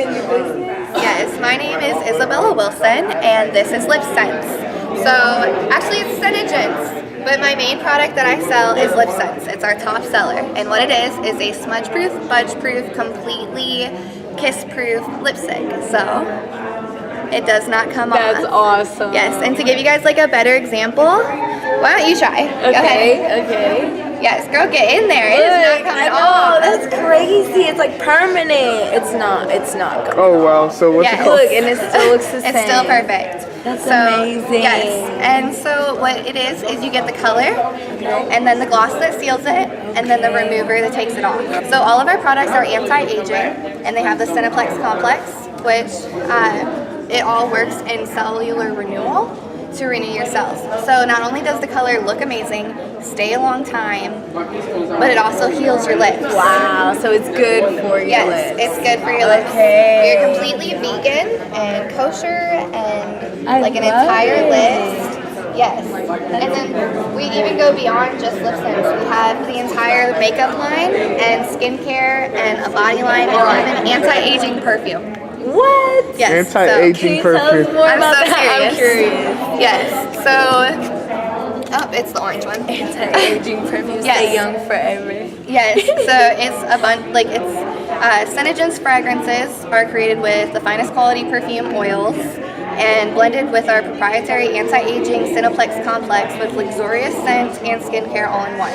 and your business? Yes, my name is Isabella Wilson, and this is Lip Sense. So, actually it's Carcinogens, but my main product that I sell is Lip Sense. It's our top seller, and what it is a smudge-proof, budge-proof, completely kiss-proof lipstick. So, it does not come off. That's awesome. Yes, and to give you guys like a better example, why don't you try? Go ahead. Okay. Yes, girl, get in there. It is not coming off. Oh, that's crazy. It's like permanent. It's not coming Oh wow, so what's it called? Look, and it still looks the same. It's still perfect. That's amazing. Yes, and so what it is you get the color, and then the gloss that seals it, and then the remover that takes it off. So all of our products are anti-aging, and they have the Cineplex complex, which it all works in cellular renewal to renew your cells. So not only does the color look amazing, stay a long time, but it also heals your lips. Wow, so it's good for your lips. Yes, it's good for your lips. Okay. You're completely vegan and kosher and I like an love entire it. list. Yes. And then we even go beyond just lip sense. We have the entire makeup line and skincare and a body line and even anti-aging perfume. What? Yes. Anti-aging Tell us perfume. more I'm about so that. I'm curious. curious. Yes. So, it's the orange one. Anti-aging perfume. Yes. Stay young forever. Yes, so it's a bunch, like Carcinogens fragrances are created with the finest quality perfume oils and blended with our proprietary anti-aging Cineplex complex with luxurious scent and skincare all in one.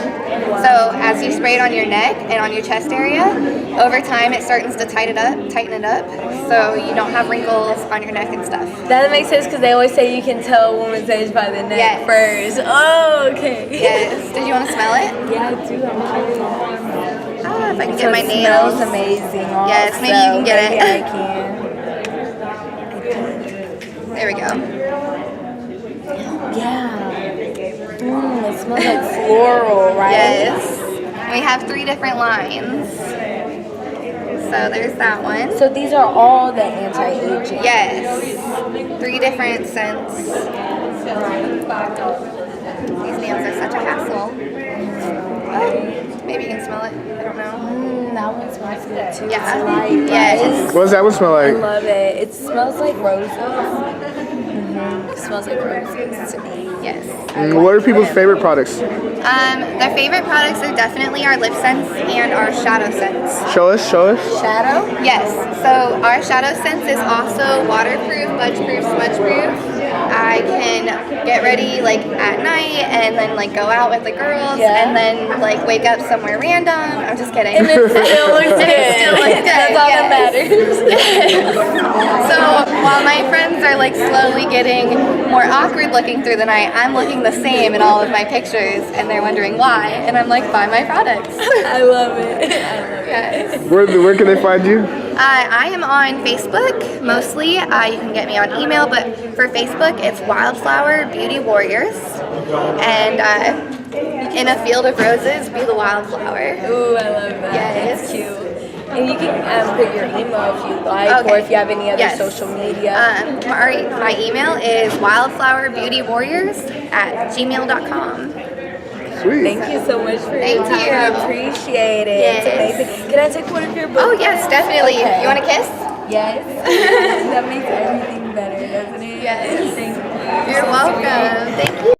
Wow. So as you spray it on your neck and on your chest area, over time it starts to tighten it up, so you don't have wrinkles on your neck and stuff. That makes sense because they always say you can tell a woman's age by the neck first. Oh, okay. Yes. Did you want to smell it? Yeah, I do. I'm curious. If I can So get my it nails. smells amazing. Yes, maybe you can get maybe it. I can. There we go. Yeah. It smells like floral, right? Yes. We have 3 different lines. So there's that one. So these are all the anti-aging. Yes. 3 different scents. These nails are such a hassle. Maybe you can smell it. I don't know. That one smells good too. Yeah. It's light, Yes. right? What does that one smell I like? love it. It smells like roses. It smells like roses to me. Yes. What are people's favorite products? Their favorite products are definitely our lip scents and our shadow scents. Show us. Shadow? Yes, so our shadow scents is also waterproof, budge-proof, smudge-proof. I can get ready like at night and then like go out with the girls and then like wake up somewhere random. I'm just kidding. And it still looks good. That's all that matters. So while my friends are like slowly getting more awkward looking through the night, I'm looking the same in all of my pictures and they're wondering why. And I'm like, buy my products. I love it. Yes. Where can they find you? I am on Facebook mostly. You can get me on email, but for Facebook, it's Wildflower Beauty Warriors. And in a field of roses, be the wildflower. Ooh, I love that. Yes. It's cute. And you can put your email if you like, or if you have any other social media. My email is wildflowerbeautywarriors@gmail.com. Sweet. Thank you so much for your time. you. I appreciate it. Yes. It's amazing. Can I take one of your books? Oh, yes, definitely. Okay. You want a kiss? Yes. That makes everything better, doesn't it? Yes. Thank you. You're welcome. Thank you.